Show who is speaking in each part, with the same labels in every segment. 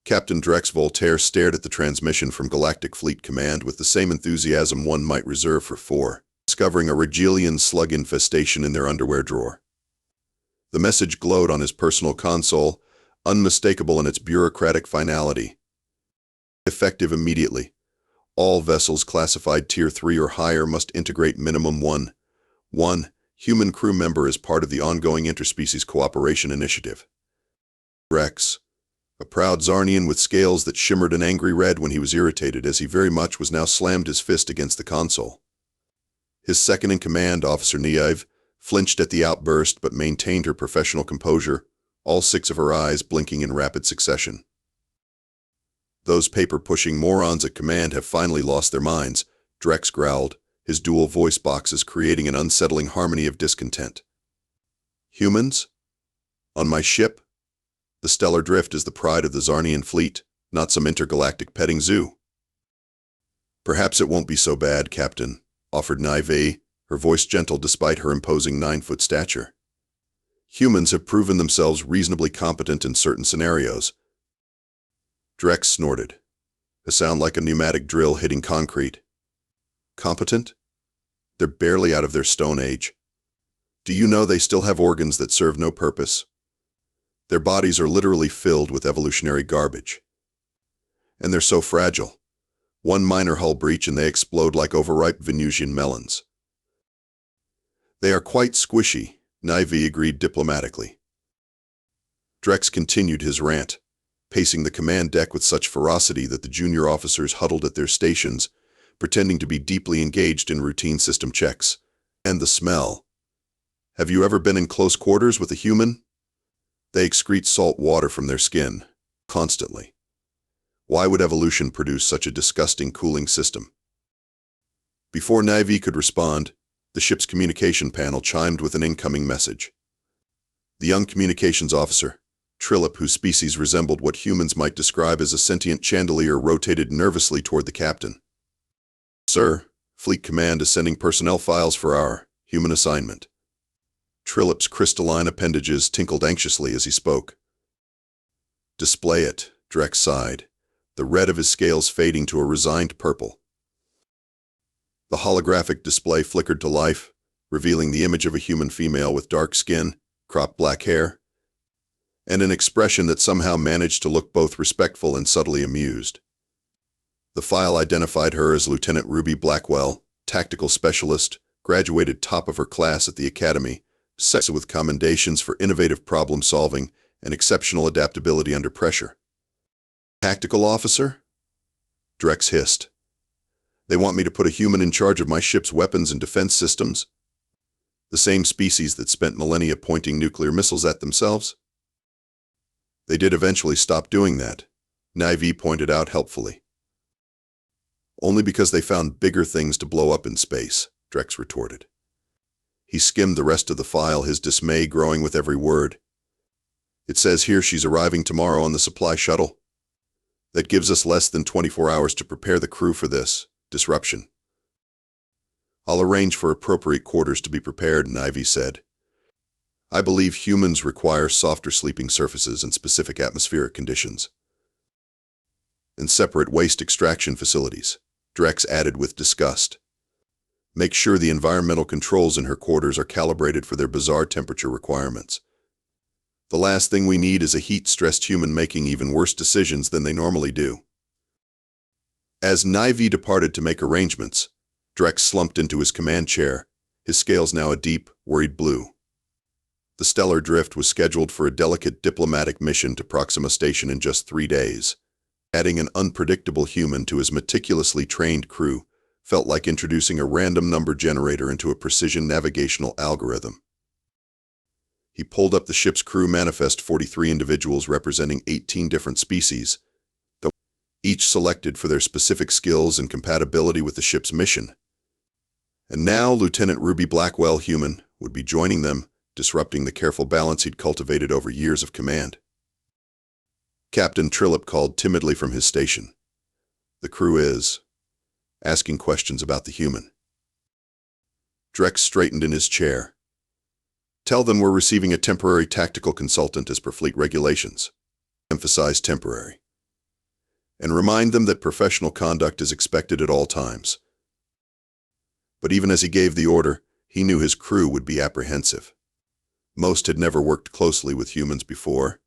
Speaker 1: Captain Drex Voltaire stared at the transmission from Galactic Fleet Command with the same enthusiasm one might reserve for discovering a Regilian slug infestation in their underwear drawer. The message glowed on his personal console, unmistakable in its bureaucratic finality. Effective immediately. All vessels classified Tier 3 or higher must integrate minimum one human crew member as part of the ongoing interspecies cooperation initiative. Drex, a proud Zarnian with scales that shimmered an angry red when he was irritated as he very much was now, slammed his fist against the console. His second-in-command, Officer Niamh, flinched at the outburst but maintained her professional composure, all six of her eyes blinking in rapid succession. "Those paper-pushing morons at command have finally lost their minds," Drex growled, his dual voice boxes creating an unsettling harmony of discontent. "Humans? On my ship? The stellar drift is the pride of the Zarnian fleet, not some intergalactic petting zoo." "Perhaps it won't be so bad, Captain," offered Niamh, her voice gentle despite her imposing 9-foot stature. "Humans have proven themselves reasonably competent in certain scenarios." Drex snorted, a sound like a pneumatic drill hitting concrete. "Competent? They're barely out of their Stone Age. Do you know they still have organs that serve no purpose? Their bodies are literally filled with evolutionary garbage. And they're so fragile. One minor hull breach and they explode like overripe Venusian melons." "They are quite squishy," Niamh agreed diplomatically. Drex continued his rant, pacing the command deck with such ferocity that the junior officers huddled at their stations, pretending to be deeply engaged in routine system checks. "And the smell. Have you ever been in close quarters with a human? They excrete salt water from their skin, constantly. Why would evolution produce such a disgusting cooling system?" Before Niamh could respond, the ship's communication panel chimed with an incoming message. The young communications officer, Trillip, whose species resembled what humans might describe as a sentient chandelier, rotated nervously toward the captain. "Sir, Fleet Command is sending personnel files for our human assignment." Trillip's crystalline appendages tinkled anxiously as he spoke. "Display it," Drex sighed, the red of his scales fading to a resigned purple. The holographic display flickered to life, revealing the image of a human female with dark skin, cropped black hair, and an expression that somehow managed to look both respectful and subtly amused. The file identified her as Lieutenant Ruby Blackwell, tactical specialist, graduated top of her class at the academy, with commendations for innovative problem-solving and exceptional adaptability under pressure. "Tactical officer?" Drex hissed. "They want me to put a human in charge of my ship's weapons and defense systems? The same species that spent millennia pointing nuclear missiles at themselves?" "They did eventually stop doing that," Niamh pointed out helpfully. "Only because they found bigger things to blow up in space," Drex retorted. He skimmed the rest of the file, his dismay growing with every word. "It says here she's arriving tomorrow on the supply shuttle. That gives us less than 24 hours to prepare the crew for this disruption." "I'll arrange for appropriate quarters to be prepared," Niamh said. "I believe humans require softer sleeping surfaces and specific atmospheric conditions. And separate waste extraction facilities," Drex added with disgust. "Make sure the environmental controls in her quarters are calibrated for their bizarre temperature requirements. The last thing we need is a heat-stressed human making even worse decisions than they normally do." As Niamh departed to make arrangements, Drex slumped into his command chair, his scales now a deep, worried blue. The stellar drift was scheduled for a delicate diplomatic mission to Proxima Station in just 3 days. Adding an unpredictable human to his meticulously trained crew felt like introducing a random number generator into a precision navigational algorithm. He pulled up the ship's crew manifest, 43 individuals representing 18 different species, each selected for their specific skills and compatibility with the ship's mission. And now Lieutenant Ruby Blackwell, human, would be joining them, disrupting the careful balance he'd cultivated over years of command. Captain Trillip called timidly from his station. "The crew is asking questions about the human." Drex straightened in his chair. "Tell them we're receiving a temporary tactical consultant as per fleet regulations." Emphasize temporary. and remind them that professional conduct is expected at all times. But even as he gave the order, he knew his crew would be apprehensive. Most had never worked closely with humans before,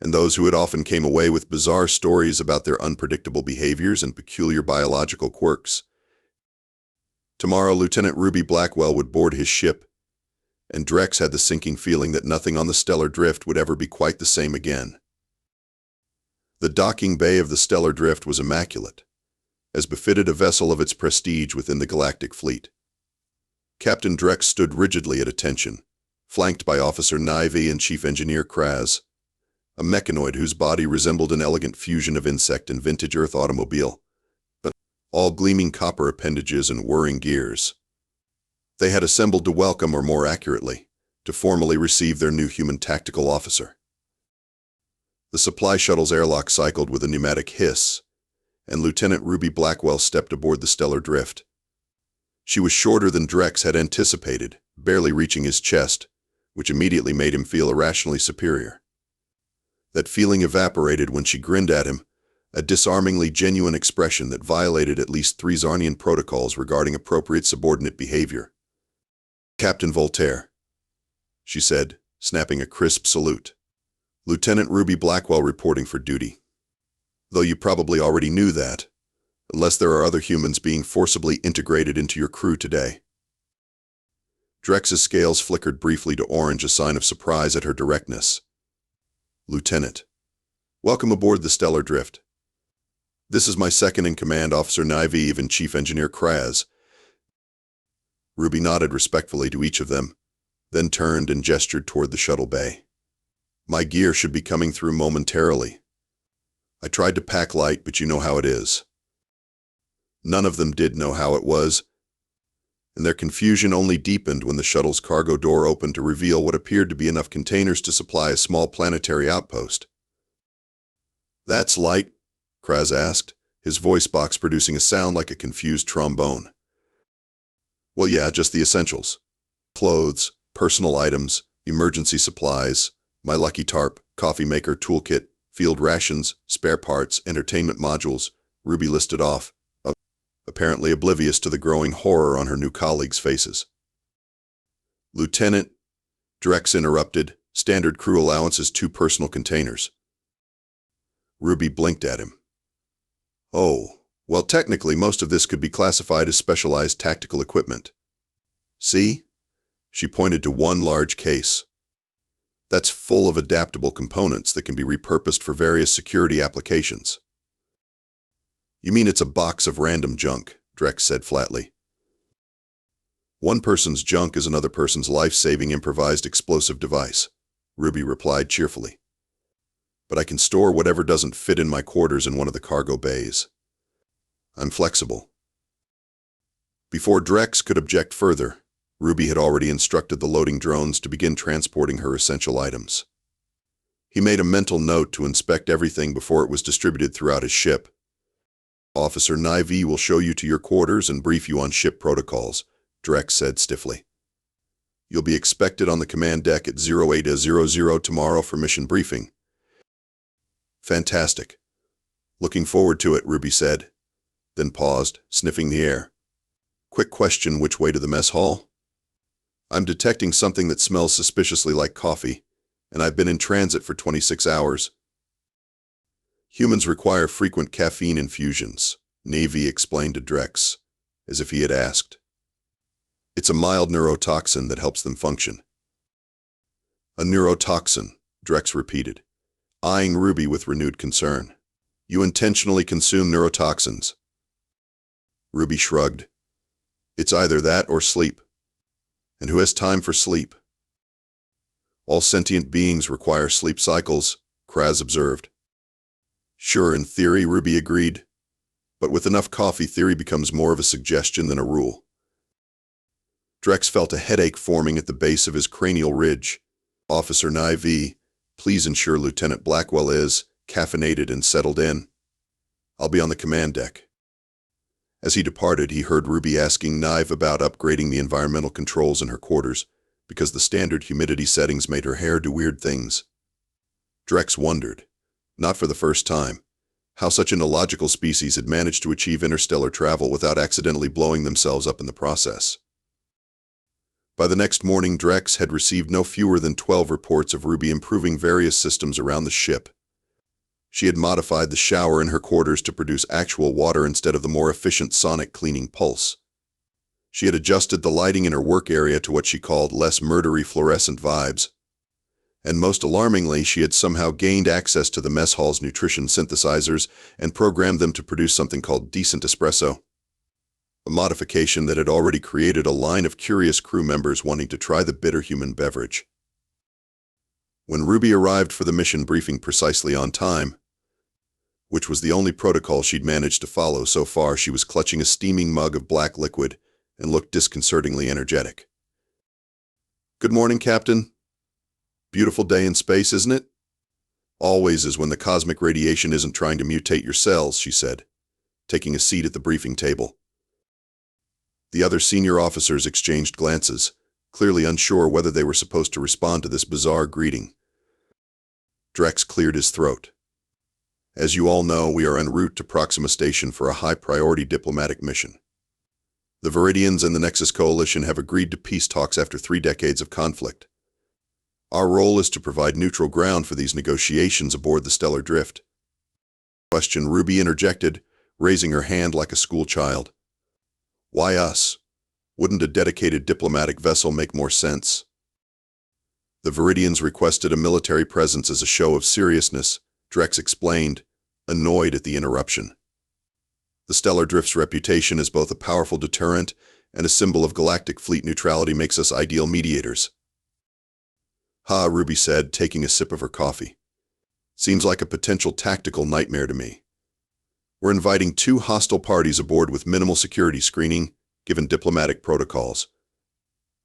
Speaker 1: and those who had often came away with bizarre stories about their unpredictable behaviors and peculiar biological quirks. Tomorrow, Lieutenant Ruby Blackwell would board his ship, and Drex had the sinking feeling that nothing on the stellar drift would ever be quite the same again. The docking bay of the stellar drift was immaculate, as befitted a vessel of its prestige within the Galactic Fleet. Captain Drex stood rigidly at attention, flanked by Officer Nivy and Chief Engineer Kraz, a mechanoid whose body resembled an elegant fusion of insect and vintage Earth automobile, but all gleaming copper appendages and whirring gears. They had assembled to welcome, or more accurately, to formally receive their new human tactical officer. The supply shuttle's airlock cycled with a pneumatic hiss, and Lieutenant Ruby Blackwell stepped aboard the stellar drift. She was shorter than Drex had anticipated, barely reaching his chest, which immediately made him feel irrationally superior. That feeling evaporated when she grinned at him, a disarmingly genuine expression that violated at least 3 Zarnian protocols regarding appropriate subordinate behavior. "Captain Voltaire," she said, snapping a crisp salute. "Lieutenant Ruby Blackwell reporting for duty. Though you probably already knew that, unless there are other humans being forcibly integrated into your crew today." Drex's scales flickered briefly to orange, a sign of surprise at her directness. "Lieutenant, welcome aboard the stellar drift. This is my second-in-command, Officer Naive, and Chief Engineer Kraz." Ruby nodded respectfully to each of them, then turned and gestured toward the shuttle bay. "My gear should be coming through momentarily. I tried to pack light, but you know how it is." None of them did know how it was, and their confusion only deepened when the shuttle's cargo door opened to reveal what appeared to be enough containers to supply a small planetary outpost. "That's light?" Kraz asked, his voice box producing a sound like a confused trombone. "Well, yeah, just the essentials. Clothes, personal items, emergency supplies, my lucky tarp, coffee maker toolkit, field rations, spare parts, entertainment modules," Ruby listed off, apparently oblivious to the growing horror on her new colleagues' faces. "Lieutenant," Drex interrupted, "standard crew allowance is 2 personal containers." Ruby blinked at him. "Oh, well, technically most of this could be classified as specialized tactical equipment. See?" She pointed to one large case. "That's full of adaptable components that can be repurposed for various security applications." "You mean it's a box of random junk," Drex said flatly. "One person's junk is another person's life-saving improvised explosive device," Ruby replied cheerfully. "But I can store whatever doesn't fit in my quarters in one of the cargo bays. I'm flexible." Before Drex could object further, Ruby had already instructed the loading drones to begin transporting her essential items. He made a mental note to inspect everything before it was distributed throughout his ship. "Officer Nivy will show you to your quarters and brief you on ship protocols," Drex said stiffly. "You'll be expected on the command deck at 0800 tomorrow for mission briefing." "Fantastic. Looking forward to it," Ruby said, then paused, sniffing the air. "Quick question, which way to the mess hall? I'm detecting something that smells suspiciously like coffee, and I've been in transit for 26 hours. Humans require frequent caffeine infusions," Navy explained to Drex, as if he had asked. "It's a mild neurotoxin that helps them function." "A neurotoxin," Drex repeated, eyeing Ruby with renewed concern. "You intentionally consume neurotoxins?" Ruby shrugged. "It's either that or sleep. And who has time for sleep?" "All sentient beings require sleep cycles," Kraz observed. "Sure, in theory," Ruby agreed. "But with enough coffee, theory becomes more of a suggestion than a rule." Drex felt a headache forming at the base of his cranial ridge. "Officer Nivy, please ensure Lieutenant Blackwell is caffeinated and settled in. I'll be on the command deck." As he departed, he heard Ruby asking Nive about upgrading the environmental controls in her quarters, because the standard humidity settings made her hair do weird things. Drex wondered, not for the first time, how such an illogical species had managed to achieve interstellar travel without accidentally blowing themselves up in the process. By the next morning, Drex had received no fewer than 12 reports of Ruby improving various systems around the ship. She had modified the shower in her quarters to produce actual water instead of the more efficient sonic cleaning pulse. She had adjusted the lighting in her work area to what she called less murdery fluorescent vibes. And most alarmingly, she had somehow gained access to the mess hall's nutrition synthesizers and programmed them to produce something called decent espresso, a modification that had already created a line of curious crew members wanting to try the bitter human beverage. When Ruby arrived for the mission briefing precisely on time, which was the only protocol she'd managed to follow so far, she was clutching a steaming mug of black liquid and looked disconcertingly energetic. "Good morning, Captain. Beautiful day in space, isn't it?" "Always is when the cosmic radiation isn't trying to mutate your cells," she said, taking a seat at the briefing table. The other senior officers exchanged glances, clearly unsure whether they were supposed to respond to this bizarre greeting. Drex cleared his throat. "As you all know, we are en route to Proxima Station for a high-priority diplomatic mission. The Viridians and the Nexus Coalition have agreed to peace talks after 3 decades of conflict. Our role is to provide neutral ground for these negotiations aboard the stellar drift." Question, Ruby interjected, raising her hand like a schoolchild. "Why us? Wouldn't a dedicated diplomatic vessel make more sense?" "The Viridians requested a military presence as a show of seriousness," Drex explained, annoyed at the interruption. "The stellar drift's reputation as both a powerful deterrent and a symbol of Galactic Fleet neutrality makes us ideal mediators." "Ha," Ruby said, taking a sip of her coffee. "Seems like a potential tactical nightmare to me. We're inviting 2 hostile parties aboard with minimal security screening, given diplomatic protocols.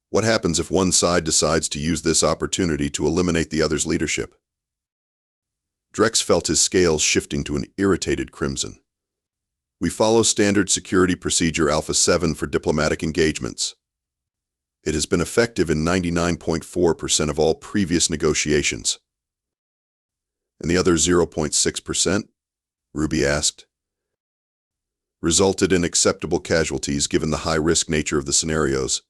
Speaker 1: What happens if one side decides to use this opportunity to eliminate the other's leadership?" Drex felt his scales shifting to an irritated crimson. "We follow standard security procedure Alpha 7 for diplomatic engagements. It has been effective in 99.4% of all previous negotiations." "And the other 0.6%? Ruby asked. "Resulted in acceptable casualties given the high-risk nature of the scenarios,"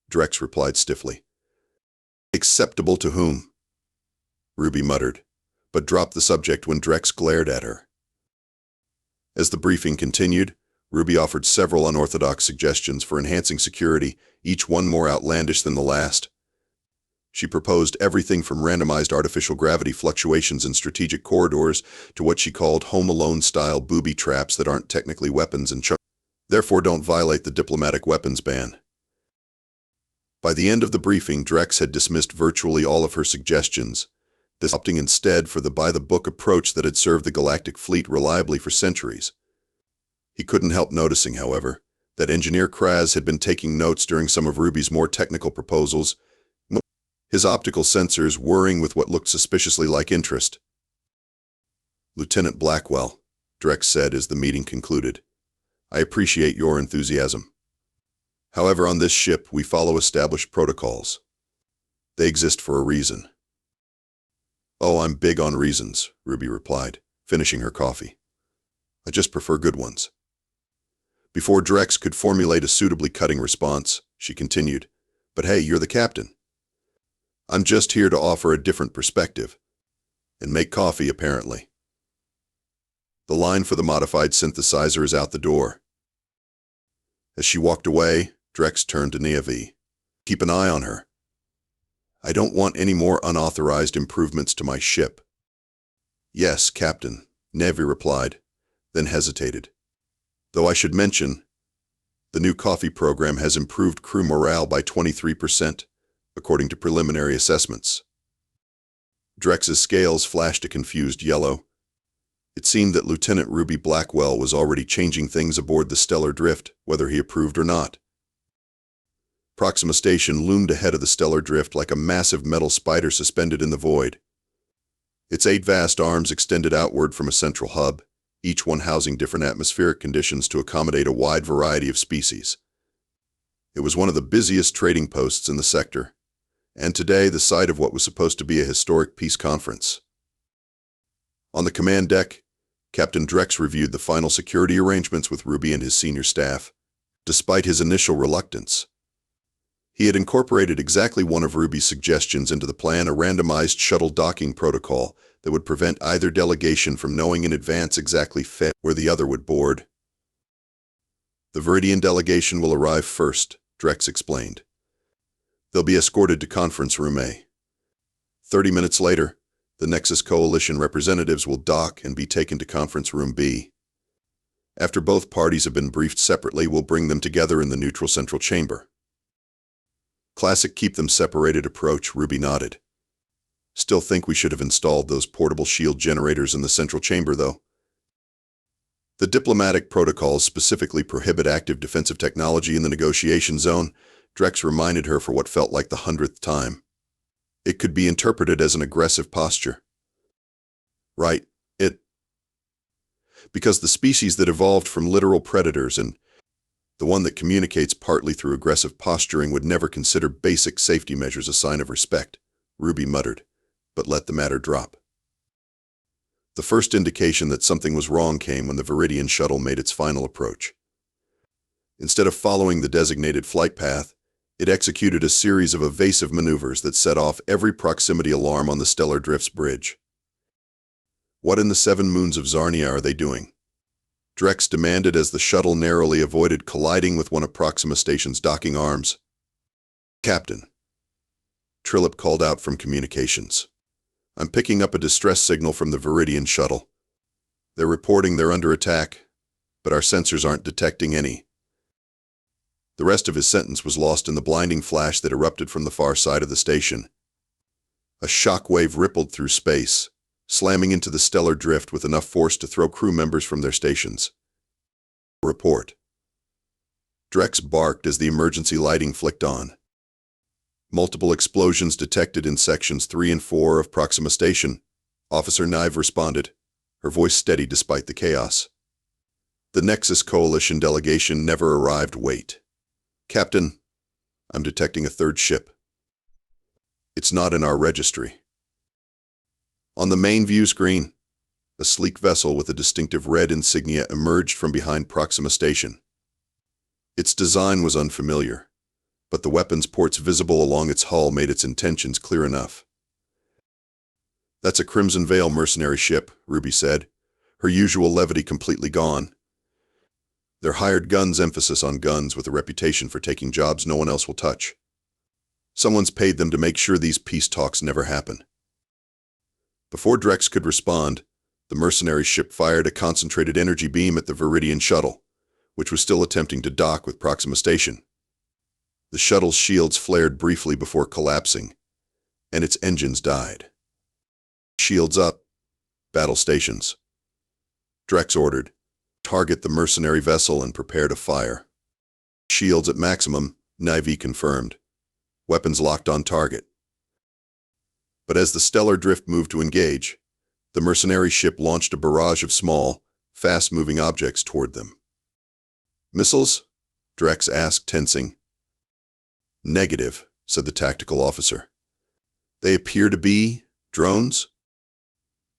Speaker 1: Drex replied stiffly. "Acceptable to whom?" Ruby muttered, but dropped the subject when Drex glared at her. As the briefing continued, Ruby offered several unorthodox suggestions for enhancing security, each one more outlandish than the last. She proposed everything from randomized artificial gravity fluctuations in strategic corridors to what she called Home Alone-style booby traps that aren't technically weapons and therefore don't violate the diplomatic weapons ban. By the end of the briefing, Drex had dismissed virtually all of her suggestions, opting instead for the by-the-book approach that had served the Galactic Fleet reliably for centuries. He couldn't help noticing, however, that Engineer Kraz had been taking notes during some of Ruby's more technical proposals, his optical sensors whirring with what looked suspiciously like interest. "Lieutenant Blackwell," Drex said as the meeting concluded, "I appreciate your enthusiasm. However, on this ship, we follow established protocols. They exist for a reason." "Oh, I'm big on reasons," Ruby replied, finishing her coffee. "I just prefer good ones." Before Drex could formulate a suitably cutting response, she continued, "But hey, you're the captain. I'm just here to offer a different perspective. And make coffee, apparently." The line for the modified synthesizer is out the door. As she walked away, Drex turned to Neavi. "Keep an eye on her. I don't want any more unauthorized improvements to my ship." "Yes, Captain," Neavi replied, then hesitated. "Though I should mention, the new coffee program has improved crew morale by 23%, according to preliminary assessments." Drex's scales flashed a confused yellow. It seemed that Lieutenant Ruby Blackwell was already changing things aboard the stellar drift, whether he approved or not. Proxima Station loomed ahead of the stellar drift like a massive metal spider suspended in the void. Its 8 vast arms extended outward from a central hub, each one housing different atmospheric conditions to accommodate a wide variety of species. It was one of the busiest trading posts in the sector, and today the site of what was supposed to be a historic peace conference. On the command deck, Captain Drex reviewed the final security arrangements with Ruby and his senior staff. Despite his initial reluctance, he had incorporated exactly one of Ruby's suggestions into the plan, a randomized shuttle docking protocol that would prevent either delegation from knowing in advance exactly where the other would board. The Viridian delegation will arrive first, Drex explained. They'll be escorted to Conference Room A. 30 minutes later, the Nexus Coalition representatives will dock and be taken to Conference Room B. After both parties have been briefed separately, we'll bring them together in the neutral central chamber. Classic keep them separated approach, Ruby nodded. Still think we should have installed those portable shield generators in the central chamber, though. The diplomatic protocols specifically prohibit active defensive technology in the negotiation zone, Drex reminded her for what felt like the 100th time. It could be interpreted as an aggressive posture. Right, because the species that evolved from literal predators and the one that communicates partly through aggressive posturing would never consider basic safety measures a sign of respect, Ruby muttered, but let the matter drop. The first indication that something was wrong came when the Viridian shuttle made its final approach. Instead of following the designated flight path, it executed a series of evasive maneuvers that set off every proximity alarm on the Stellar Drift's bridge. What in the 7 moons of Zarnia are they doing? Drex demanded as the shuttle narrowly avoided colliding with one of Proxima Station's docking arms. Captain, Trillip called out from communications. I'm picking up a distress signal from the Viridian shuttle. They're reporting they're under attack, but our sensors aren't detecting any. The rest of his sentence was lost in the blinding flash that erupted from the far side of the station. A shockwave rippled through space, slamming into the stellar drift with enough force to throw crew members from their stations. Report. Drex barked as the emergency lighting flicked on. Multiple explosions detected in sections 3 and 4 of Proxima Station. Officer Nive responded, her voice steady despite the chaos. The Nexus Coalition delegation never arrived. Wait. Captain, I'm detecting a third ship. It's not in our registry. On the main view screen, a sleek vessel with a distinctive red insignia emerged from behind Proxima Station. Its design was unfamiliar, but the weapons ports visible along its hull made its intentions clear enough. That's a Crimson Veil mercenary ship, Ruby said, her usual levity completely gone. They're hired guns, emphasis on guns, with a reputation for taking jobs no one else will touch. Someone's paid them to make sure these peace talks never happen. Before Drex could respond, the mercenary ship fired a concentrated energy beam at the Viridian shuttle, which was still attempting to dock with Proxima Station. The shuttle's shields flared briefly before collapsing, and its engines died. Shields up. Battle stations. Drex ordered. Target the mercenary vessel and prepare to fire. Shields at maximum, Nive confirmed. Weapons locked on target. But as the stellar drift moved to engage, the mercenary ship launched a barrage of small, fast-moving objects toward them. Missiles? Drex asked, tensing. Negative, said the tactical officer. They appear to be drones?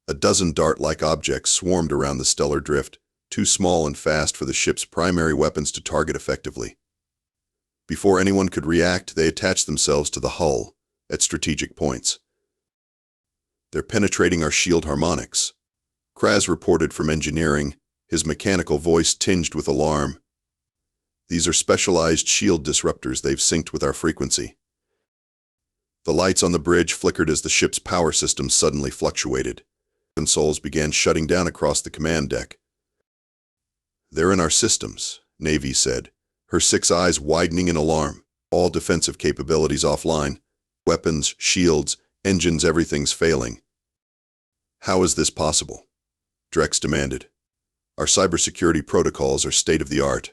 Speaker 1: A dozen dart-like objects swarmed around the stellar drift, too small and fast for the ship's primary weapons to target effectively. Before anyone could react, they attached themselves to the hull at strategic points. They're penetrating our shield harmonics, Kraz reported from engineering, his mechanical voice tinged with alarm. These are specialized shield disruptors. They've synced with our frequency. The lights on the bridge flickered as the ship's power system suddenly fluctuated. Consoles began shutting down across the command deck. They're in our systems, Navy said, her 6 eyes widening in alarm. All defensive capabilities offline. Weapons, shields, engines, everything's failing. How is this possible? Drex demanded. Our cybersecurity protocols are state-of-the-art.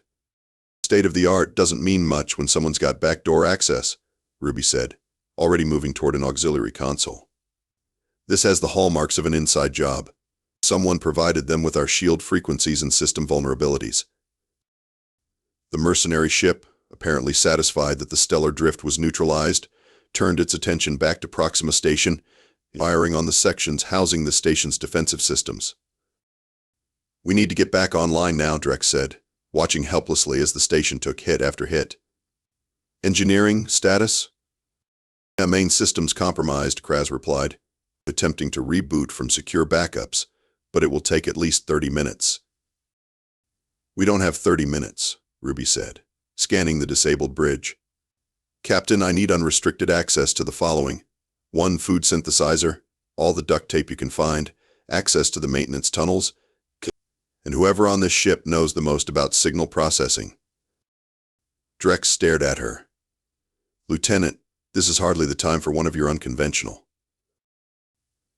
Speaker 1: State-of-the-art doesn't mean much when someone's got backdoor access, Ruby said, already moving toward an auxiliary console. This has the hallmarks of an inside job. Someone provided them with our shield frequencies and system vulnerabilities. The mercenary ship, apparently satisfied that the stellar drift was neutralized, turned its attention back to Proxima Station, firing on the sections housing the station's defensive systems. We need to get back online now, Drex said, watching helplessly as the station took hit after hit. Engineering status? Main systems compromised, Kraz replied, attempting to reboot from secure backups, but it will take at least 30 minutes. We don't have 30 minutes, Ruby said, scanning the disabled bridge. Captain, I need unrestricted access to the following. 1 food synthesizer, all the duct tape you can find, access to the maintenance tunnels, and whoever on this ship knows the most about signal processing. Drex stared at her. Lieutenant, this is hardly the time for one of your unconventional.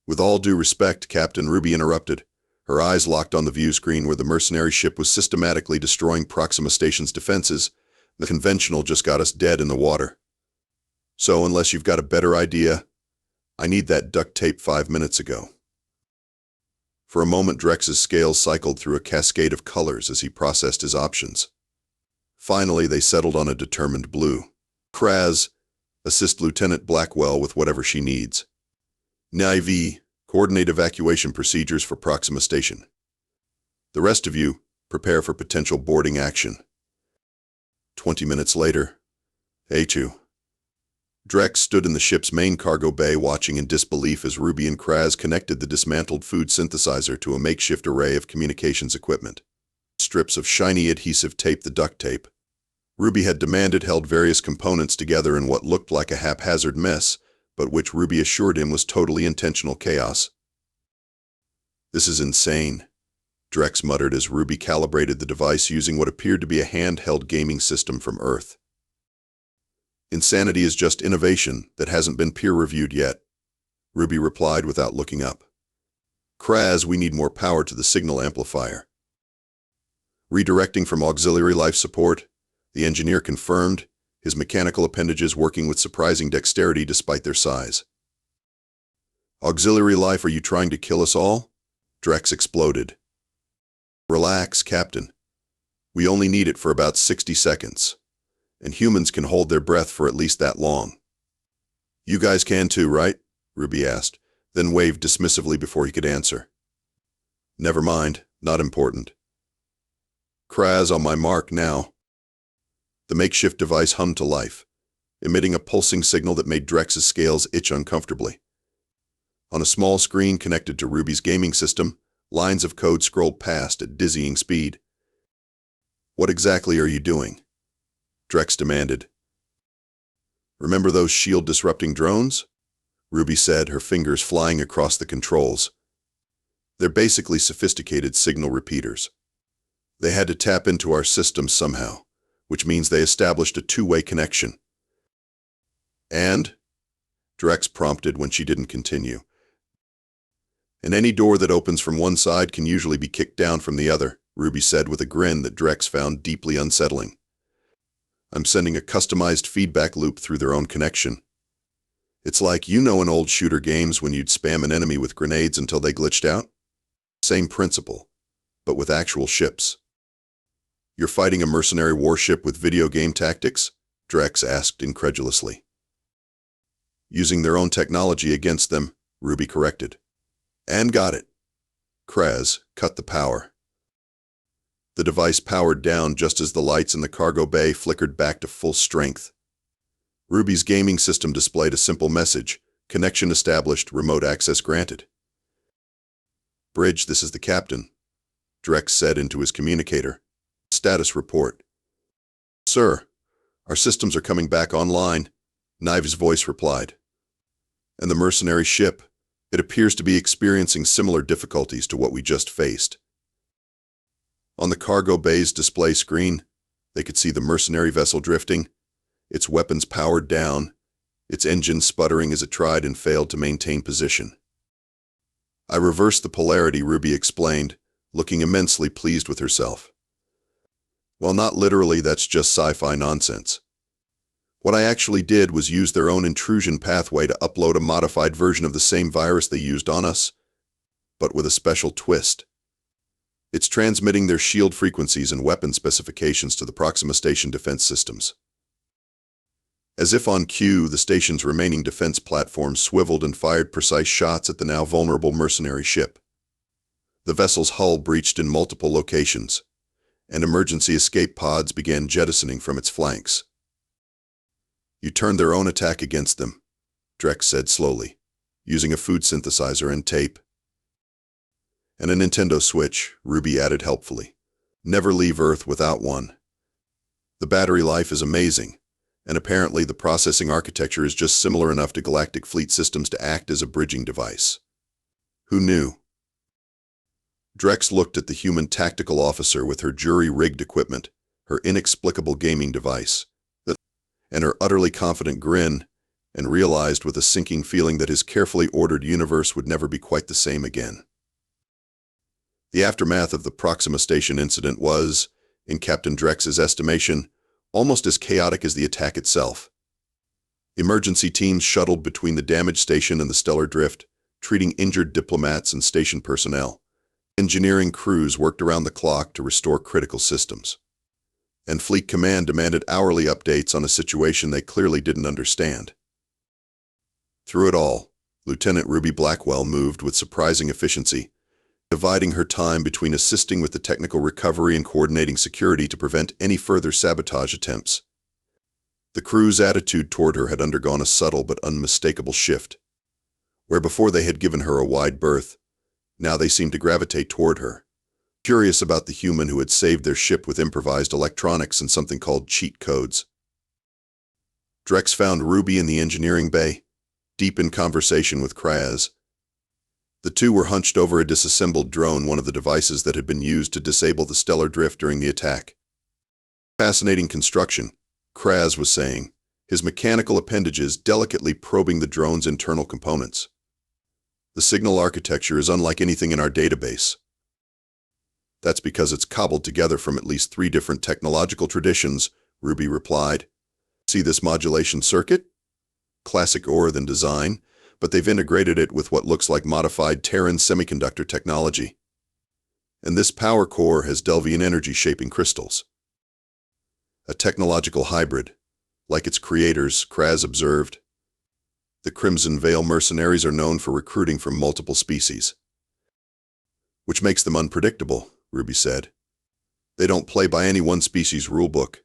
Speaker 1: With all due respect, Captain, Ruby interrupted, her eyes locked on the view screen where the mercenary ship was systematically destroying Proxima Station's defenses. The conventional just got us dead in the water. So, unless you've got a better idea, I need that duct tape 5 minutes ago. For a moment, Drex's scales cycled through a cascade of colors as he processed his options. Finally, they settled on a determined blue. Kraz, assist Lieutenant Blackwell with whatever she needs. Naive, coordinate evacuation procedures for Proxima Station. The rest of you, prepare for potential boarding action. 20 minutes later, A2. Drex stood in the ship's main cargo bay watching in disbelief as Ruby and Kraz connected the dismantled food synthesizer to a makeshift array of communications equipment. Strips of shiny adhesive tape, the duct tape Ruby had demanded, held various components together in what looked like a haphazard mess, but which Ruby assured him was totally intentional chaos. This is insane, Drex muttered as Ruby calibrated the device using what appeared to be a handheld gaming system from Earth. Insanity is just innovation that hasn't been peer-reviewed yet, Ruby replied without looking up. Kraz, we need more power to the signal amplifier. Redirecting from auxiliary life support, the engineer confirmed, his mechanical appendages working with surprising dexterity despite their size. Auxiliary life, are you trying to kill us all? Drex exploded. Relax, Captain. We only need it for about 60 seconds. And humans can hold their breath for at least that long. You guys can too, right? Ruby asked, then waved dismissively before he could answer. Never mind, not important. Kraz, on my mark now. The makeshift device hummed to life, emitting a pulsing signal that made Drex's scales itch uncomfortably. On a small screen connected to Ruby's gaming system, lines of code scrolled past at dizzying speed. What exactly are you doing? Drex demanded. Remember those shield-disrupting drones? Ruby said, her fingers flying across the controls. They're basically sophisticated signal repeaters. They had to tap into our systems somehow, which means they established a two-way connection. And? Drex prompted when she didn't continue. And any door that opens from one side can usually be kicked down from the other, Ruby said with a grin that Drex found deeply unsettling. I'm sending a customized feedback loop through their own connection. It's like, in old shooter games when you'd spam an enemy with grenades until they glitched out? Same principle, but with actual ships. You're fighting a mercenary warship with video game tactics? Drex asked incredulously. Using their own technology against them, Ruby corrected. And got it. Kraz, cut the power. The device powered down just as the lights in the cargo bay flickered back to full strength. Ruby's gaming system displayed a simple message, connection established, remote access granted. Bridge, this is the captain, Drex said into his communicator. Status report. Sir, our systems are coming back online, Knives' voice replied. And the mercenary ship, it appears to be experiencing similar difficulties to what we just faced. On the cargo bay's display screen, they could see the mercenary vessel drifting, its weapons powered down, its engines sputtering as it tried and failed to maintain position. I reversed the polarity, Ruby explained, looking immensely pleased with herself. Well, not literally, that's just sci-fi nonsense. What I actually did was use their own intrusion pathway to upload a modified version of the same virus they used on us, but with a special twist. It's transmitting their shield frequencies and weapon specifications to the Proxima Station defense systems. As if on cue, the station's remaining defense platforms swiveled and fired precise shots at the now vulnerable mercenary ship. The vessel's hull breached in multiple locations, and emergency escape pods began jettisoning from its flanks. "You turned their own attack against them," Drex said slowly, using a food synthesizer and tape. "And a Nintendo Switch," Ruby added helpfully. "Never leave Earth without one. The battery life is amazing, and apparently the processing architecture is just similar enough to Galactic Fleet systems to act as a bridging device." "Who knew?" Drex looked at the human tactical officer with her jury-rigged equipment, her inexplicable gaming device, and her utterly confident grin, and realized with a sinking feeling that his carefully ordered universe would never be quite the same again. The aftermath of the Proxima Station incident was, in Captain Drex's estimation, almost as chaotic as the attack itself. Emergency teams shuttled between the damaged station and the stellar drift, treating injured diplomats and station personnel. Engineering crews worked around the clock to restore critical systems. And Fleet Command demanded hourly updates on a situation they clearly didn't understand. Through it all, Lieutenant Ruby Blackwell moved with surprising efficiency, dividing her time between assisting with the technical recovery and coordinating security to prevent any further sabotage attempts. The crew's attitude toward her had undergone a subtle but unmistakable shift. Where before they had given her a wide berth, now they seemed to gravitate toward her, curious about the human who had saved their ship with improvised electronics and something called cheat codes. Drex found Ruby in the engineering bay, deep in conversation with Kraz. The two were hunched over a disassembled drone, one of the devices that had been used to disable the stellar drift during the attack. "Fascinating construction," Kraz was saying, his mechanical appendages delicately probing the drone's internal components. "The signal architecture is unlike anything in our database." "That's because it's cobbled together from at least 3 different technological traditions," Ruby replied. "See this modulation circuit? Classic Orthan design, but they've integrated it with what looks like modified Terran semiconductor technology. And this power core has Delvian energy-shaping crystals. A technological hybrid, like its creators," Kraz observed. "The Crimson Veil mercenaries are known for recruiting from multiple species." "Which makes them unpredictable," Ruby said. "They don't play by any one species' rulebook."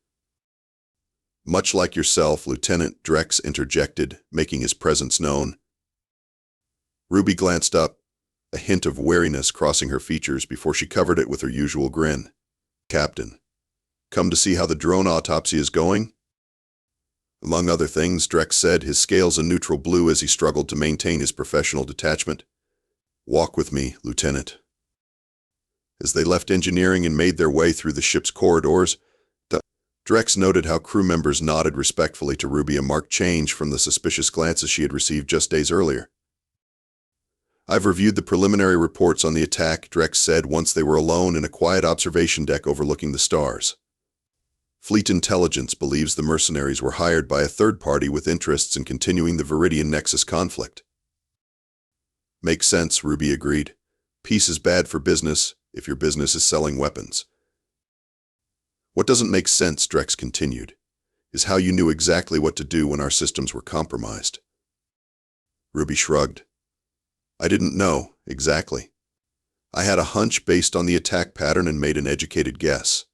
Speaker 1: "Much like yourself," Lieutenant Drex interjected, making his presence known. Ruby glanced up, a hint of wariness crossing her features before she covered it with her usual grin. "Captain, come to see how the drone autopsy is going?" "Among other things," Drex said, his scales a neutral blue as he struggled to maintain his professional detachment. "Walk with me, Lieutenant." As they left engineering and made their way through the ship's corridors, Drex noted how crew members nodded respectfully to Ruby, a marked change from the suspicious glances she had received just days earlier. "I've reviewed the preliminary reports on the attack," Drex said once they were alone in a quiet observation deck overlooking the stars. "Fleet intelligence believes the mercenaries were hired by a third party with interests in continuing the Viridian Nexus conflict." "Makes sense," Ruby agreed. "Peace is bad for business if your business is selling weapons." "What doesn't make sense," Drex continued, "is how you knew exactly what to do when our systems were compromised." Ruby shrugged. "I didn't know, exactly. I had a hunch based on the attack pattern and made an educated guess."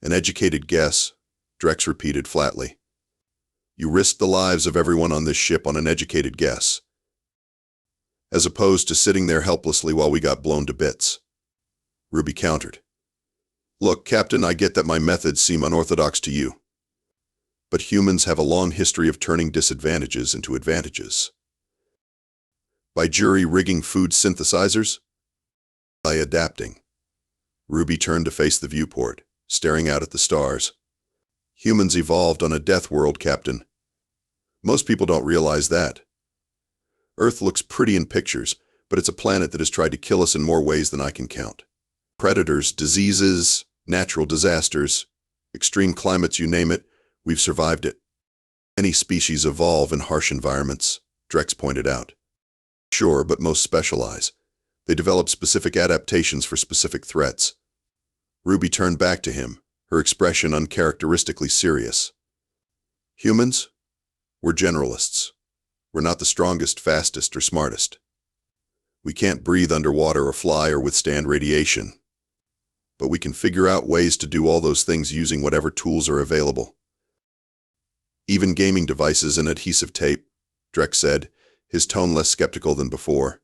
Speaker 1: "An educated guess," Drex repeated flatly. "You risked the lives of everyone on this ship on an educated guess, as opposed to sitting there helplessly while we got blown to bits." Ruby countered. "Look, Captain, I get that my methods seem unorthodox to you. But humans have a long history of turning disadvantages into advantages. By jury-rigging food synthesizers? By adapting." Ruby turned to face the viewport, staring out at the stars. "Humans evolved on a death world, Captain. Most people don't realize that. Earth looks pretty in pictures, but it's a planet that has tried to kill us in more ways than I can count. Predators, diseases, natural disasters, extreme climates, you name it, we've survived it. Any species evolve in harsh environments," Drex pointed out. "Sure, but most specialize. They develop specific adaptations for specific threats." Ruby turned back to him, her expression uncharacteristically serious. "Humans? We're generalists. We're not the strongest, fastest, or smartest. We can't breathe underwater or fly or withstand radiation. But we can figure out ways to do all those things using whatever tools are available. Even gaming devices and adhesive tape, Drex said, his tone less skeptical than before.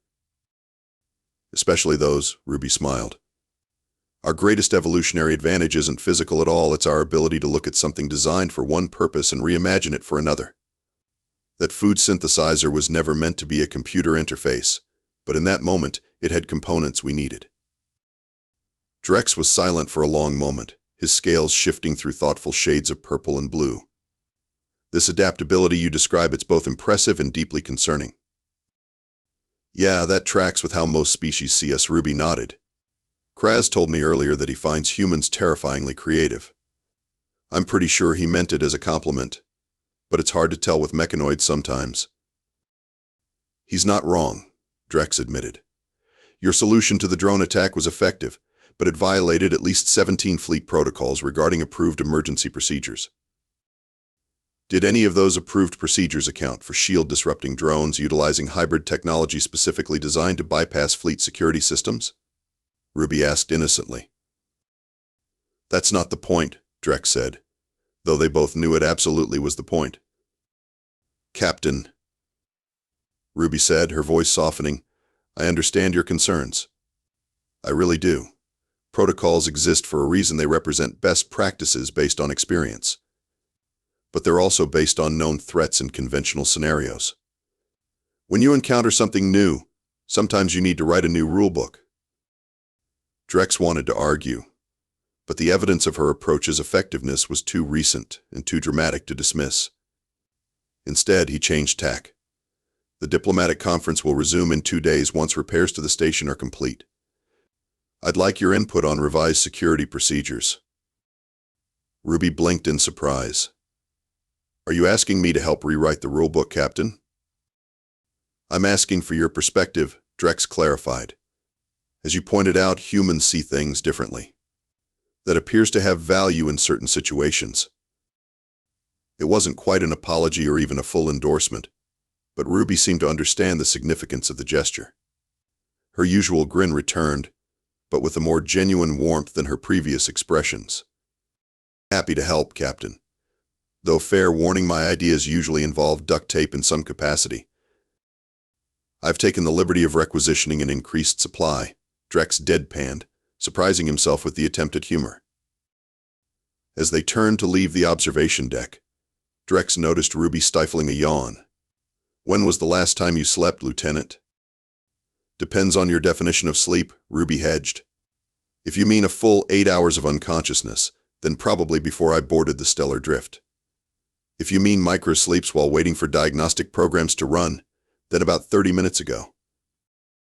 Speaker 1: Especially those, Ruby smiled. Our greatest evolutionary advantage isn't physical at all, it's our ability to look at something designed for one purpose and reimagine it for another. That food synthesizer was never meant to be a computer interface, but in that moment, it had components we needed. Drex was silent for a long moment, his scales shifting through thoughtful shades of purple and blue. This adaptability you describe, it's both impressive and deeply concerning. Yeah, that tracks with how most species see us, Ruby nodded. Kraz told me earlier that he finds humans terrifyingly creative. I'm pretty sure he meant it as a compliment, but it's hard to tell with mechanoids sometimes. He's not wrong, Drex admitted. Your solution to the drone attack was effective, but it violated at least 17 fleet protocols regarding approved emergency procedures. Did any of those approved procedures account for shield-disrupting drones utilizing hybrid technology specifically designed to bypass fleet security systems? Ruby asked innocently. That's not the point, Drex said, though they both knew it absolutely was the point. Captain, Ruby said, her voice softening, I understand your concerns. I really do. Protocols exist for a reason. They represent best practices based on experience. But they're also based on known threats and conventional scenarios. When you encounter something new, sometimes you need to write a new rulebook. Drex wanted to argue, but the evidence of her approach's effectiveness was too recent and too dramatic to dismiss. Instead, he changed tack. The diplomatic conference will resume in 2 days once repairs to the station are complete. I'd like your input on revised security procedures. Ruby blinked in surprise. Are you asking me to help rewrite the rulebook, Captain? I'm asking for your perspective, Drex clarified. As you pointed out, humans see things differently. That appears to have value in certain situations. It wasn't quite an apology or even a full endorsement, but Ruby seemed to understand the significance of the gesture. Her usual grin returned, but with a more genuine warmth than her previous expressions. Happy to help, Captain. Though fair warning, my ideas usually involve duct tape in some capacity. I've taken the liberty of requisitioning an increased supply, Drex deadpanned, surprising himself with the attempt at humor. As they turned to leave the observation deck, Drex noticed Ruby stifling a yawn. When was the last time you slept, Lieutenant? Depends on your definition of sleep, Ruby hedged. If you mean a full 8 hours of unconsciousness, then probably before I boarded the stellar drift. If you mean microsleeps while waiting for diagnostic programs to run, then about 30 minutes ago.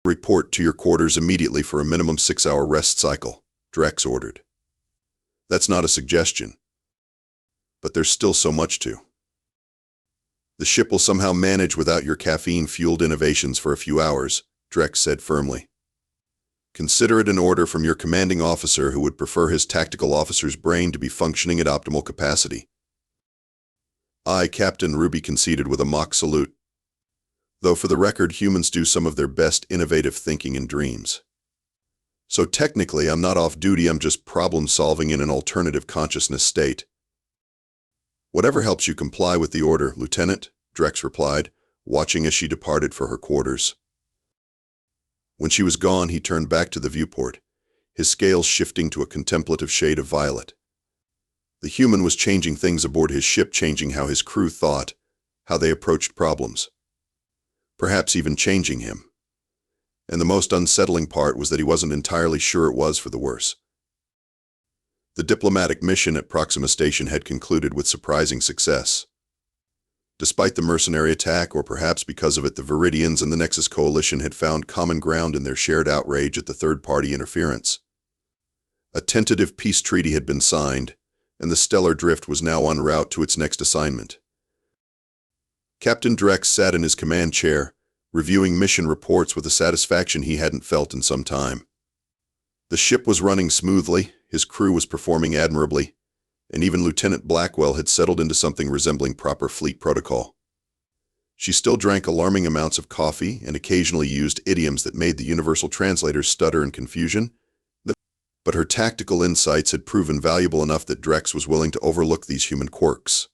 Speaker 1: Report to your quarters immediately for a minimum 6-hour rest cycle, Drex ordered. That's not a suggestion. But there's still so much to. The ship will somehow manage without your caffeine-fueled innovations for a few hours, Drex said firmly. Consider it an order from your commanding officer who would prefer his tactical officer's brain to be functioning at optimal capacity. Aye, Captain, Ruby conceded with a mock salute. Though for the record, humans do some of their best innovative thinking in dreams. So technically, I'm not off duty, I'm just problem-solving in an alternative consciousness state. Whatever helps you comply with the order, Lieutenant, Drex replied, watching as she departed for her quarters. When she was gone, he turned back to the viewport, his scales shifting to a contemplative shade of violet. The human was changing things aboard his ship, changing how his crew thought, how they approached problems. Perhaps even changing him. And the most unsettling part was that he wasn't entirely sure it was for the worse. The diplomatic mission at Proxima Station had concluded with surprising success. Despite the mercenary attack, or perhaps because of it, the Viridians and the Nexus Coalition had found common ground in their shared outrage at the third-party interference. A tentative peace treaty had been signed, and the stellar drift was now en route to its next assignment. Captain Drex sat in his command chair, reviewing mission reports with a satisfaction he hadn't felt in some time. The ship was running smoothly, his crew was performing admirably, and even Lieutenant Blackwell had settled into something resembling proper fleet protocol. She still drank alarming amounts of coffee and occasionally used idioms that made the universal translators stutter in confusion. But her tactical insights had proven valuable enough that Drex was willing to overlook these human quirks.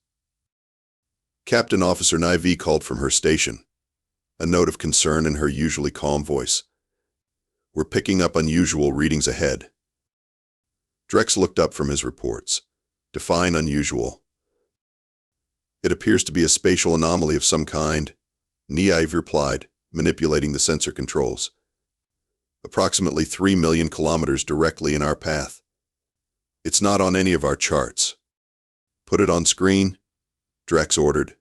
Speaker 1: Captain Officer Naive called from her station, a note of concern in her usually calm voice. "We're picking up unusual readings ahead." Drex looked up from his reports. "Define unusual." "It appears to be a spatial anomaly of some kind," Naive replied, manipulating the sensor controls. "Approximately 3 million kilometers directly in our path. It's not on any of our charts." "Put it on screen," Drex ordered.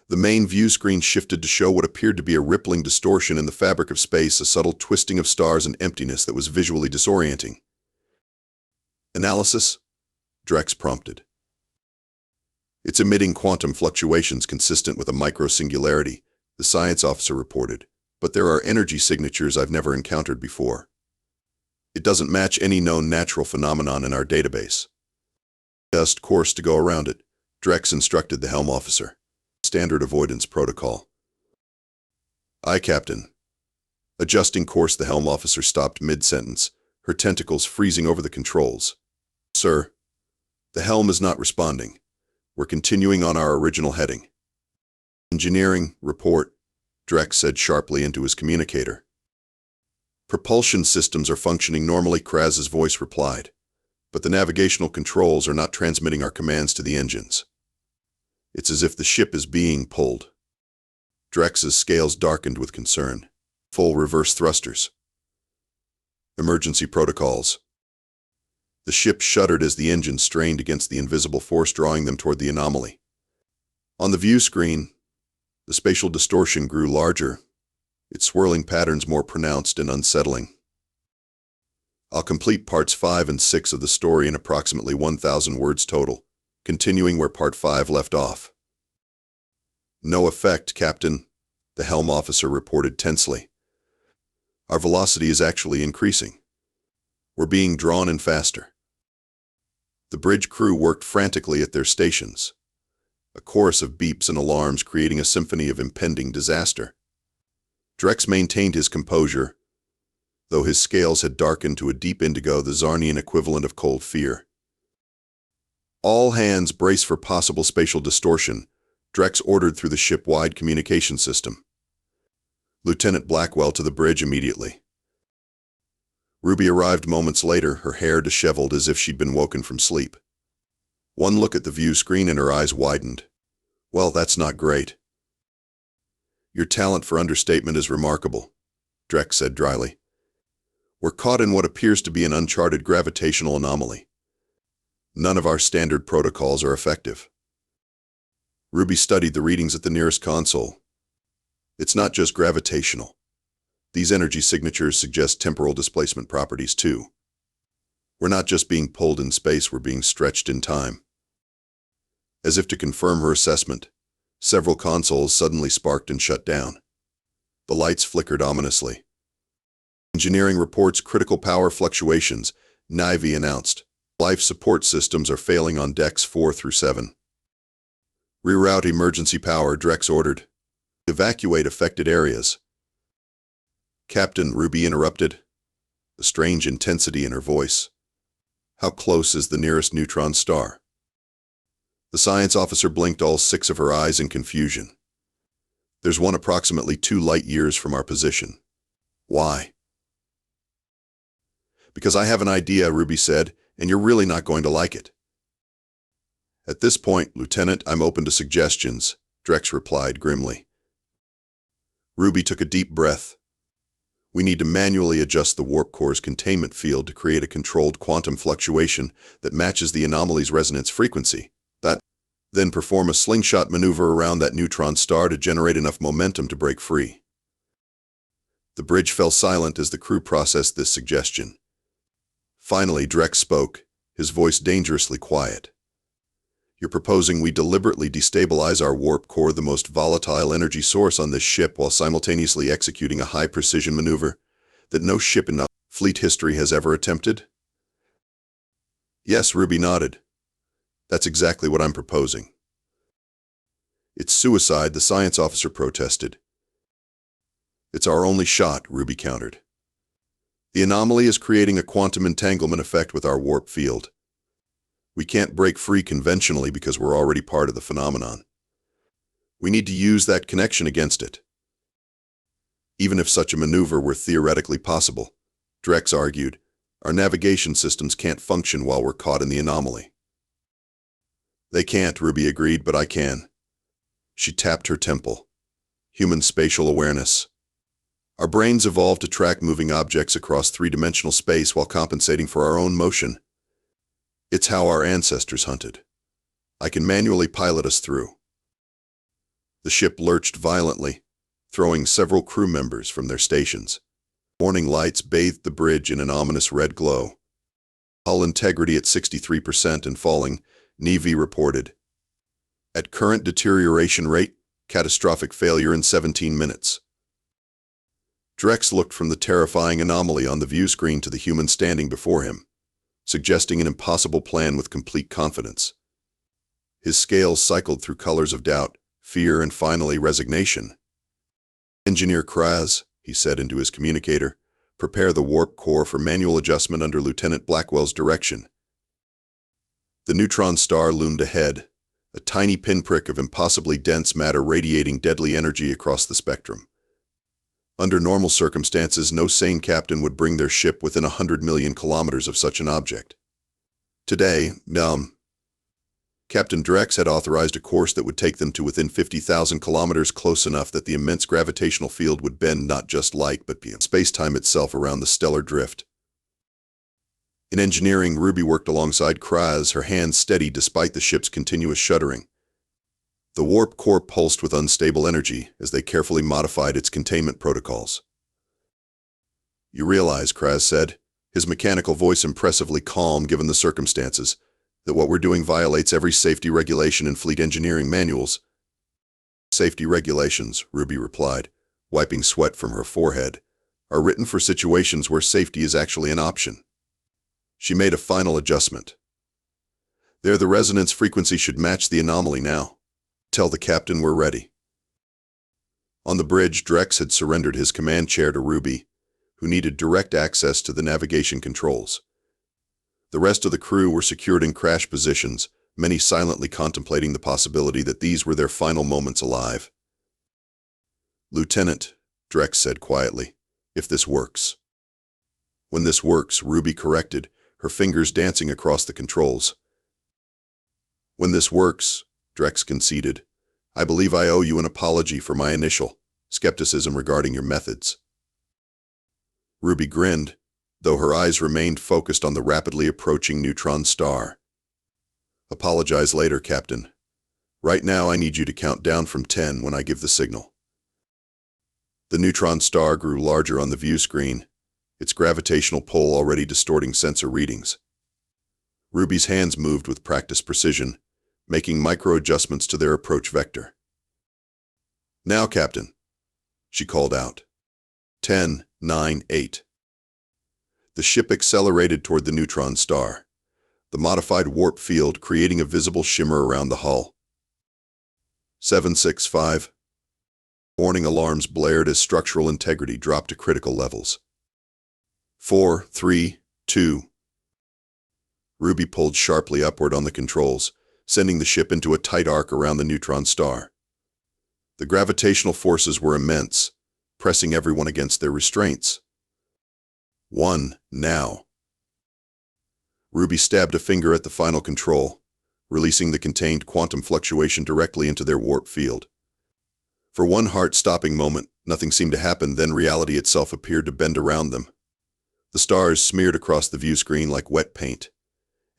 Speaker 1: The main view screen shifted to show what appeared to be a rippling distortion in the fabric of space, a subtle twisting of stars and emptiness that was visually disorienting. "Analysis?" Drex prompted. "It's emitting quantum fluctuations consistent with a micro-singularity," the science officer reported, "but there are energy signatures I've never encountered before. It doesn't match any known natural phenomenon in our database." "Just course to go around it," Drex instructed the helm officer. "Standard avoidance protocol." "Aye, Captain." Adjusting course, the helm officer stopped mid-sentence, her tentacles freezing over the controls. "Sir, the helm is not responding. We're continuing on our original heading." "Engineering, report," Drex said sharply into his communicator. "Propulsion systems are functioning normally," Kraz's voice replied, "but the navigational controls are not transmitting our commands to the engines. It's as if the ship is being pulled." Drex's scales darkened with concern. "Full reverse thrusters." "Emergency protocols." The ship shuddered as the engines strained against the invisible force drawing them toward the anomaly. On the view screen, the spatial distortion grew larger, its swirling patterns more pronounced and unsettling. "I'll complete parts 5 and 6 of the story in approximately 1,000 words total, continuing where part 5 left off." "No effect, Captain," the helm officer reported tensely. "Our velocity is actually increasing. We're being drawn in faster." The bridge crew worked frantically at their stations, a chorus of beeps and alarms creating a symphony of impending disaster. Drex maintained his composure, though his scales had darkened to a deep indigo, the Zarnian equivalent of cold fear. "All hands brace for possible spatial distortion," Drex ordered through the ship-wide communication system. "Lieutenant Blackwell to the bridge immediately." Ruby arrived moments later, her hair disheveled as if she'd been woken from sleep. One look at the view screen and her eyes widened. "Well, that's not great." "Your talent for understatement is remarkable," Drex said dryly. "We're caught in what appears to be an uncharted gravitational anomaly. None of our standard protocols are effective." Ruby studied the readings at the nearest console. "It's not just gravitational. These energy signatures suggest temporal displacement properties too. We're not just being pulled in space, we're being stretched in time." As if to confirm her assessment, several consoles suddenly sparked and shut down. The lights flickered ominously. "Engineering reports critical power fluctuations," Naive announced. "Life support systems are failing on decks 4 through 7. "Reroute emergency power," Drex ordered. "Evacuate affected areas." "Captain," Ruby interrupted, a strange intensity in her voice. "How close is the nearest neutron star?" The science officer blinked all 6 of her eyes in confusion. "There's one approximately 2 light years from our position." "Why?" "Because I have an idea," Ruby said, "and you're really not going to like it." "At this point, Lieutenant, I'm open to suggestions," Drex replied grimly. Ruby took a deep breath. "We need to manually adjust the warp core's containment field to create a controlled quantum fluctuation that matches the anomaly's resonance frequency. Then perform a slingshot maneuver around that neutron star to generate enough momentum to break free." The bridge fell silent as the crew processed this suggestion. Finally, Drex spoke, his voice dangerously quiet. "You're proposing we deliberately destabilize our warp core, the most volatile energy source on this ship, while simultaneously executing a high-precision maneuver that no ship in fleet history has ever attempted?" "Yes," Ruby nodded. "That's exactly what I'm proposing." It's suicide, the science officer protested. It's our only shot, Ruby countered. The anomaly is creating a quantum entanglement effect with our warp field. We can't break free conventionally because we're already part of the phenomenon. We need to use that connection against it. Even if such a maneuver were theoretically possible, Drex argued, our navigation systems can't function while we're caught in the anomaly. They can't, Ruby agreed, but I can. She tapped her temple. Human spatial awareness. Our brains evolved to track moving objects across three-dimensional space while compensating for our own motion. It's how our ancestors hunted. I can manually pilot us through. The ship lurched violently, throwing several crew members from their stations. Warning lights bathed the bridge in an ominous red glow. Hull integrity at 63% and falling, Navy reported. At current deterioration rate, catastrophic failure in 17 minutes. Drex looked from the terrifying anomaly on the view screen to the human standing before him, suggesting an impossible plan with complete confidence. His scales cycled through colors of doubt, fear, and finally resignation. Engineer Kraz, he said into his communicator, prepare the warp core for manual adjustment under Lieutenant Blackwell's direction. The neutron star loomed ahead, a tiny pinprick of impossibly dense matter radiating deadly energy across the spectrum. Under normal circumstances, no sane captain would bring their ship within 100 million kilometers of such an object. Today, Captain Drex had authorized a course that would take them to within 50,000 kilometers, close enough that the immense gravitational field would bend not just light but space-time itself around the stellar drift. In engineering, Ruby worked alongside Kraz, her hands steady despite the ship's continuous shuddering. The warp core pulsed with unstable energy as they carefully modified its containment protocols. You realize, Kraz said, his mechanical voice impressively calm given the circumstances, that what we're doing violates every safety regulation in fleet engineering manuals. Safety regulations, Ruby replied, wiping sweat from her forehead, are written for situations where safety is actually an option. She made a final adjustment. There, the resonance frequency should match the anomaly now. Tell the captain we're ready. On the bridge, Drex had surrendered his command chair to Ruby, who needed direct access to the navigation controls. The rest of the crew were secured in crash positions, many silently contemplating the possibility that these were their final moments alive. Lieutenant, Drex said quietly, if this works. When this works, Ruby corrected, her fingers dancing across the controls. When this works, Drex conceded, I believe I owe you an apology for my initial skepticism regarding your methods. Ruby grinned, though her eyes remained focused on the rapidly approaching neutron star. Apologize later, Captain. Right now I need you to count down from 10 when I give the signal. The neutron star grew larger on the view screen, its gravitational pull already distorting sensor readings. Ruby's hands moved with practiced precision, making micro-adjustments to their approach vector. Now, Captain, she called out. 10, 9, 8. The ship accelerated toward the neutron star, the modified warp field creating a visible shimmer around the hull. 7, 6, 5. Warning alarms blared as structural integrity dropped to critical levels. 4, 3, 2. Ruby pulled sharply upward on the controls, sending the ship into a tight arc around the neutron star. The gravitational forces were immense, pressing everyone against their restraints. 1, now. Ruby stabbed a finger at the final control, releasing the contained quantum fluctuation directly into their warp field. For one heart-stopping moment, nothing seemed to happen, then reality itself appeared to bend around them. The stars smeared across the view screen like wet paint,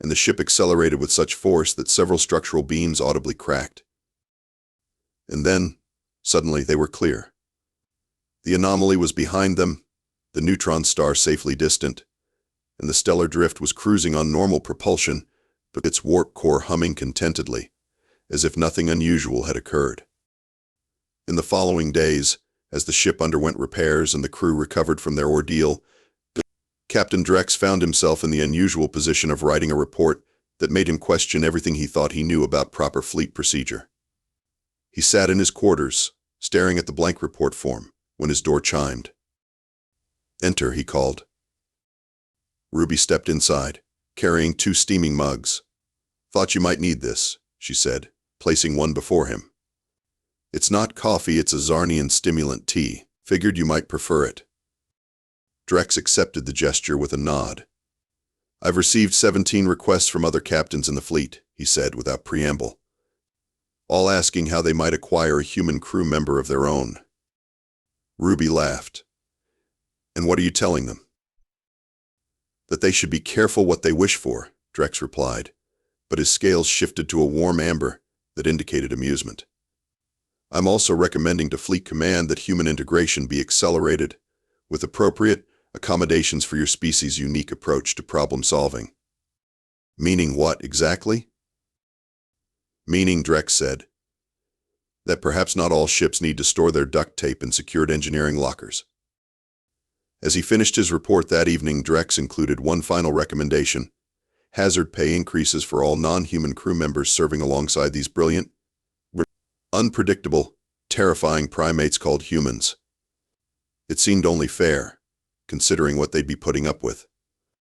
Speaker 1: and the ship accelerated with such force that several structural beams audibly cracked. And then, suddenly, they were clear. The anomaly was behind them, the neutron star safely distant, and the stellar drift was cruising on normal propulsion, but its warp core humming contentedly, as if nothing unusual had occurred. In the following days, as the ship underwent repairs and the crew recovered from their ordeal, Captain Drex found himself in the unusual position of writing a report that made him question everything he thought he knew about proper fleet procedure. He sat in his quarters, staring at the blank report form, when his door chimed. "Enter," he called. Ruby stepped inside, carrying 2 steaming mugs. "Thought you might need this," she said, placing one before him. "It's not coffee, it's a Zarnian stimulant tea. Figured you might prefer it." Drex accepted the gesture with a nod. "I've received 17 requests from other captains in the fleet," he said without preamble, all asking how they might acquire a human crew member of their own. Ruby laughed. "And what are you telling them?" "That they should be careful what they wish for," Drex replied, but his scales shifted to a warm amber that indicated amusement. "I'm also recommending to Fleet Command that human integration be accelerated, with appropriate accommodations for your species' unique approach to problem solving." "Meaning what, exactly?" "Meaning," Drex said, "that perhaps not all ships need to store their duct tape in secured engineering lockers." As he finished his report that evening, Drex included one final recommendation: hazard pay increases for all non-human crew members serving alongside these brilliant, unpredictable, terrifying primates called humans. It seemed only fair, considering what they'd be putting up with.